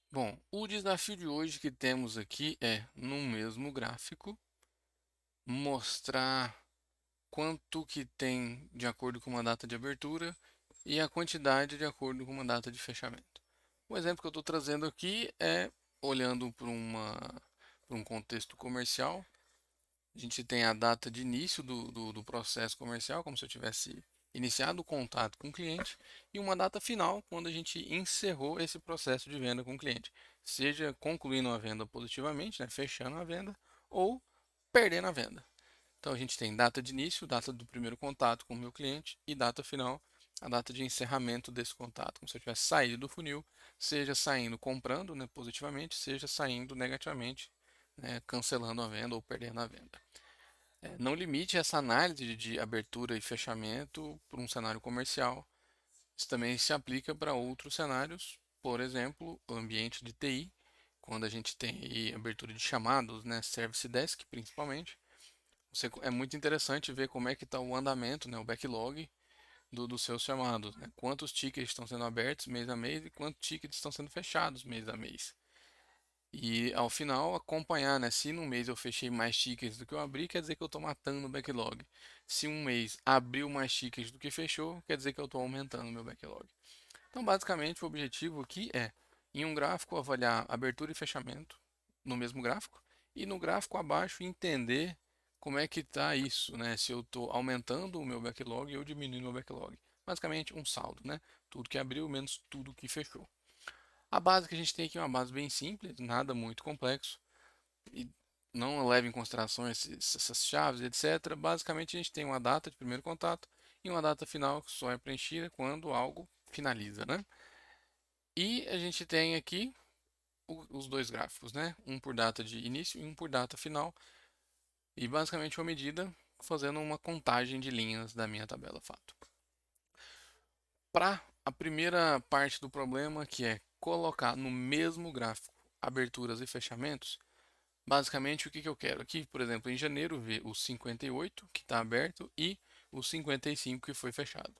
Bom, o desafio de hoje que temos aqui é, no mesmo gráfico, mostrar quanto que tem de acordo com uma data de abertura e a quantidade de acordo com uma data de fechamento. O exemplo que eu estou trazendo aqui é olhando para um contexto comercial. A gente tem a data de início do processo comercial, como se eu tivesse iniciado o contato com o cliente, e uma data final, quando a gente encerrou esse processo de venda com o cliente, seja concluindo a venda positivamente, né, fechando a venda, ou perdendo a venda. Então a gente tem data de início, data do primeiro contato com o meu cliente, e data final, a data de encerramento desse contato, como se eu tivesse saído do funil, seja saindo comprando, né, positivamente, seja saindo negativamente, né, cancelando a venda ou perdendo a venda. Não limite essa análise de abertura e fechamento para um cenário comercial. Isso também se aplica para outros cenários, por exemplo, o ambiente de TI, quando a gente tem aí abertura de chamados, né, Service Desk principalmente. É muito interessante ver como é que está o andamento, né, o backlog dos seus chamados, né? Quantos tickets estão sendo abertos mês a mês e quantos tickets estão sendo fechados mês a mês. E ao final acompanhar, né? Se num mês eu fechei mais tickets do que eu abri, quer dizer que eu estou matando o backlog. Se um mês abriu mais tickets do que fechou, quer dizer que eu estou aumentando o meu backlog. Então, basicamente, o objetivo aqui é, em um gráfico, avaliar abertura e fechamento no mesmo gráfico, e no gráfico abaixo entender como é que está isso, né? Se eu estou aumentando o meu backlog ou diminuindo o meu backlog. Basicamente, um saldo, né? Tudo que abriu menos tudo que fechou. A base que a gente tem aqui é uma base bem simples, nada muito complexo, e não leva em consideração essas chaves, etc. Basicamente, a gente tem uma data de primeiro contato e uma data final que só é preenchida quando algo finaliza, né? E a gente tem aqui os dois gráficos, né? Um por data de início e um por data final. E basicamente uma medida fazendo uma contagem de linhas da minha tabela fato. Para a primeira parte do problema, que é colocar no mesmo gráfico aberturas e fechamentos, basicamente o que eu quero aqui, por exemplo, em janeiro, ver o 58 que está aberto e o 55 que foi fechado.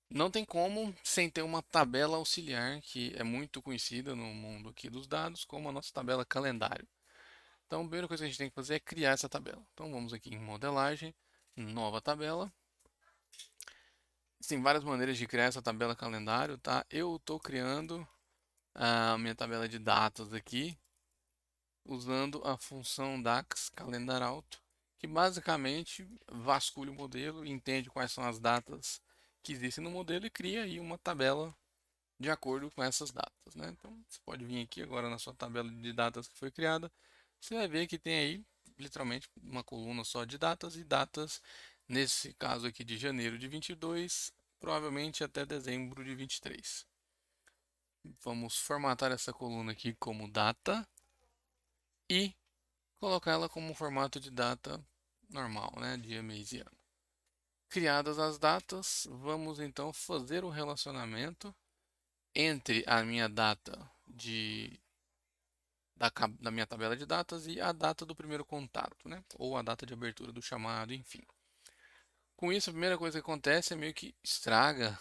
Não tem como sem ter uma tabela auxiliar que é muito conhecida no mundo aqui dos dados como a nossa tabela calendário. Então, a primeira coisa que a gente tem que fazer é criar essa tabela. Então, vamos aqui em modelagem, nova tabela. Tem várias maneiras de criar essa tabela calendário, tá? Eu estou criando a minha tabela de datas aqui usando a função DAX calendar auto, que basicamente vasculha o modelo, entende quais são as datas que existem no modelo e cria aí uma tabela de acordo com essas datas, né? Então, você pode vir aqui agora na sua tabela de datas que foi criada, você vai ver que tem aí literalmente uma coluna só de datas e datas, nesse caso aqui de janeiro de 22, provavelmente até dezembro de 23. Vamos formatar essa coluna aqui como data e colocar ela como um formato de data normal, né? Dia, mês e ano. Criadas as datas, vamos então fazer o relacionamento entre a minha data da minha tabela de datas e a data do primeiro contato, né? Ou a data de abertura do chamado, enfim. Com isso, a primeira coisa que acontece é meio que estraga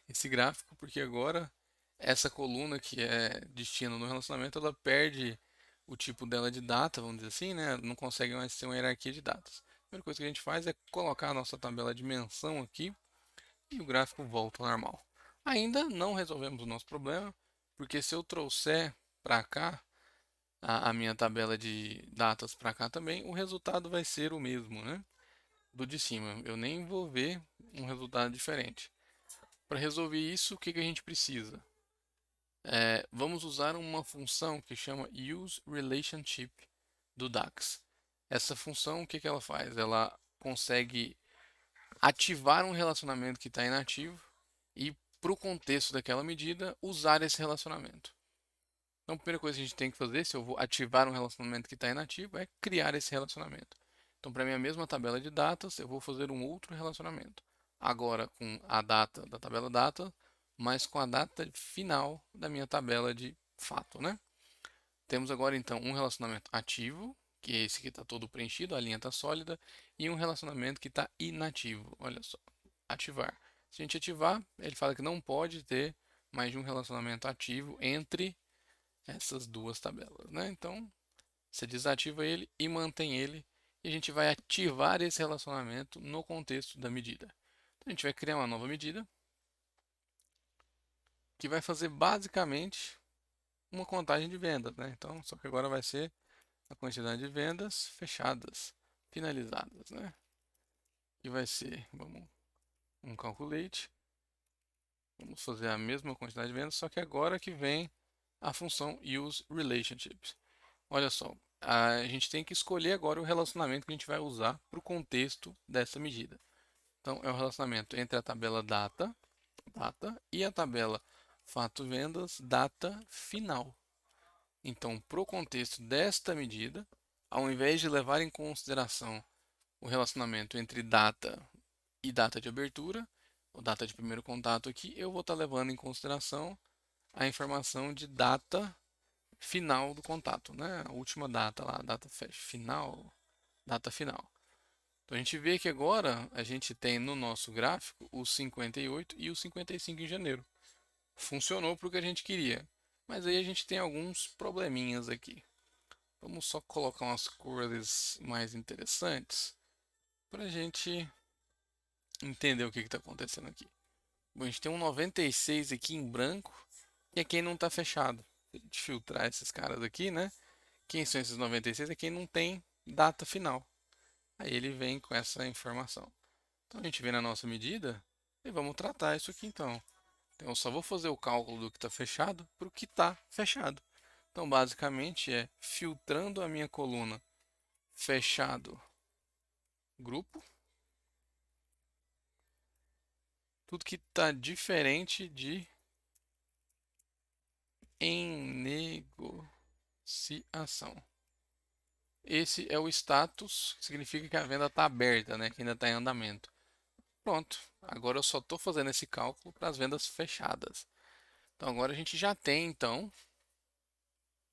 esse gráfico, porque agora essa coluna que é destino no relacionamento, ela perde o tipo dela de data, vamos dizer assim, né? Não consegue mais ter uma hierarquia de datas. A primeira coisa que a gente faz é colocar a nossa tabela de menção aqui e o gráfico volta ao normal. Ainda não resolvemos o nosso problema, porque se eu trouxer para cá a minha tabela de datas para cá também, o resultado vai ser o mesmo, né? Do de cima. Eu nem vou ver um resultado diferente. Para resolver isso, o que a gente precisa? Vamos usar uma função que chama useRelationship do DAX. Essa função, o que ela faz? Ela consegue ativar um relacionamento que está inativo e, para o contexto daquela medida, usar esse relacionamento. Então, a primeira coisa que a gente tem que fazer, se eu vou ativar um relacionamento que está inativo, é criar esse relacionamento. Então, para a minha mesma tabela de datas, eu vou fazer um outro relacionamento. Agora com a data da tabela data, mas com a data final da minha tabela de fato, né? Temos agora então um relacionamento ativo, que é esse que está todo preenchido, a linha está sólida, e um relacionamento que está inativo. Olha só, ativar. Se a gente ativar, ele fala que não pode ter mais de um relacionamento ativo entre essas duas tabelas, né? Então, você desativa ele e mantém ele, e a gente vai ativar esse relacionamento no contexto da medida. Então, a gente vai criar uma nova medida que vai fazer basicamente uma contagem de vendas, né? Então, só que agora vai ser a quantidade de vendas fechadas, finalizadas, né? E vai ser, vamos, um calculate, vamos fazer a mesma quantidade de vendas, só que agora que vem a função use relationships. Olha só, a gente tem que escolher agora o relacionamento que a gente vai usar para o contexto dessa medida. Então, é o relacionamento entre a tabela data e a tabela fato vendas, data final. Então, para o contexto desta medida, ao invés de levar em consideração o relacionamento entre data e data de abertura, ou data de primeiro contato aqui, eu vou estar levando em consideração a informação de data final do contato, né? A última data lá, data final, data final. Então a gente vê que agora a gente tem no nosso gráfico os 58 e os 55 em janeiro. Funcionou para o que a gente queria, mas aí a gente tem alguns probleminhas aqui. Vamos só colocar umas cores mais interessantes para a gente entender o que está acontecendo aqui. Bom, a gente tem um 96 aqui em branco e aqui não está fechado. Se a gente filtrar esses caras aqui, né? Quem são esses 96? É quem não tem data final. Aí ele vem com essa informação. Então a gente vem na nossa medida e vamos tratar isso aqui então. Então eu só vou fazer o cálculo do que está fechado para o que está fechado. Então basicamente é filtrando a minha coluna fechado grupo, tudo que está diferente de em negociação. Esse é o status, que significa que a venda está aberta, né? Que ainda está em andamento. Pronto, agora eu só estou fazendo esse cálculo para as vendas fechadas. Então agora a gente já tem então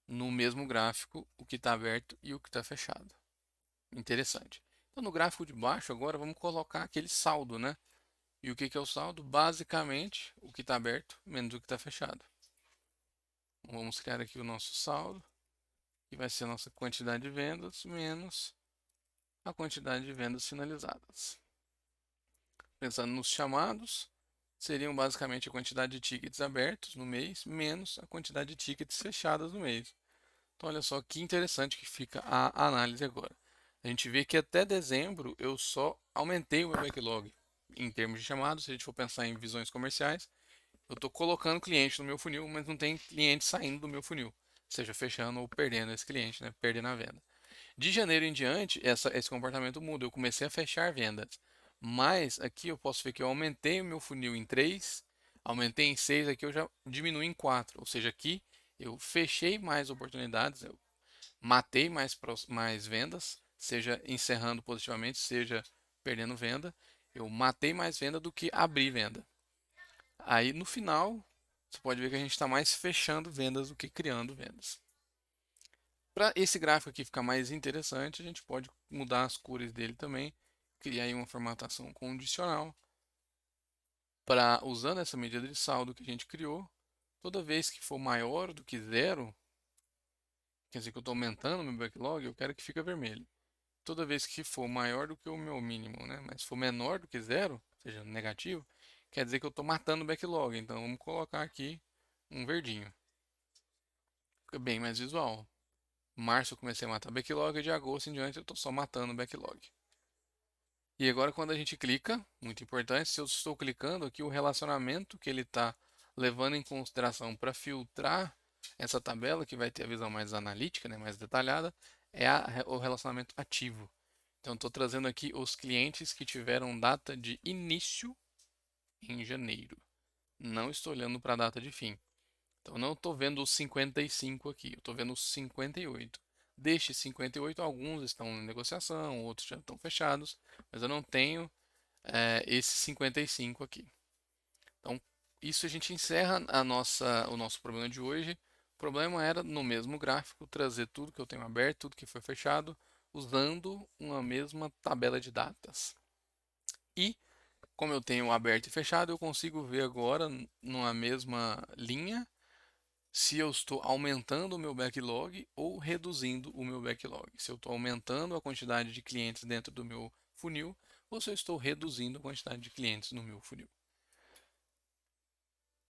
no mesmo gráfico o que está aberto e o que está fechado. Interessante. Então no gráfico de baixo agora vamos colocar aquele saldo, né? E o que é o saldo? Basicamente o que está aberto menos o que está fechado. Então, vamos criar aqui o nosso saldo, que vai ser a nossa quantidade de vendas menos a quantidade de vendas finalizadas. Pensando nos chamados, seriam basicamente a quantidade de tickets abertos no mês menos a quantidade de tickets fechadas no mês. Então, olha só que interessante que fica a análise agora. A gente vê que até dezembro eu só aumentei o meu backlog em termos de chamados. Se a gente for pensar em visões comerciais, eu estou colocando cliente no meu funil, mas não tem cliente saindo do meu funil, seja fechando ou perdendo esse cliente, né? Perdendo a venda. De janeiro em diante, esse comportamento muda. Eu comecei a fechar vendas. Mas aqui eu posso ver que eu aumentei o meu funil em 3, aumentei em 6, aqui eu já diminui em 4. Ou seja, aqui eu fechei mais oportunidades, eu matei mais vendas, seja encerrando positivamente, seja perdendo venda. Eu matei mais venda do que abri venda. Aí no final, você pode ver que a gente está mais fechando vendas do que criando vendas. Para esse gráfico aqui ficar mais interessante, a gente pode mudar as cores dele também, criar aí uma formatação condicional para, usando essa medida de saldo que a gente criou, toda vez que for maior do que zero, quer dizer que eu estou aumentando meu backlog, eu quero que fique vermelho. Toda vez que for maior do que o meu mínimo, né? Mas se for menor do que zero, ou seja, negativo, quer dizer que eu estou matando o backlog. Então vamos colocar aqui um verdinho. Fica bem mais visual. Março eu comecei a matar backlog, de agosto em diante eu estou só matando backlog. E agora quando a gente clica, muito importante, se eu estou clicando aqui, o relacionamento que ele está levando em consideração para filtrar essa tabela, que vai ter a visão mais analítica, né, mais detalhada, é o relacionamento ativo. Então estou trazendo aqui os clientes que tiveram data de início em janeiro. Não estou olhando para a data de fim. Então não estou vendo os 55 aqui, eu estou vendo os 58. Destes 58, alguns estão em negociação, outros já estão fechados, mas eu não tenho esses 55 aqui. Então, isso a gente encerra o nosso problema de hoje. O problema era, no mesmo gráfico, trazer tudo que eu tenho aberto, tudo que foi fechado, usando uma mesma tabela de datas. E, como eu tenho aberto e fechado, eu consigo ver agora, numa mesma linha, se eu estou aumentando o meu backlog ou reduzindo o meu backlog. Se eu estou aumentando a quantidade de clientes dentro do meu funil ou se eu estou reduzindo a quantidade de clientes no meu funil.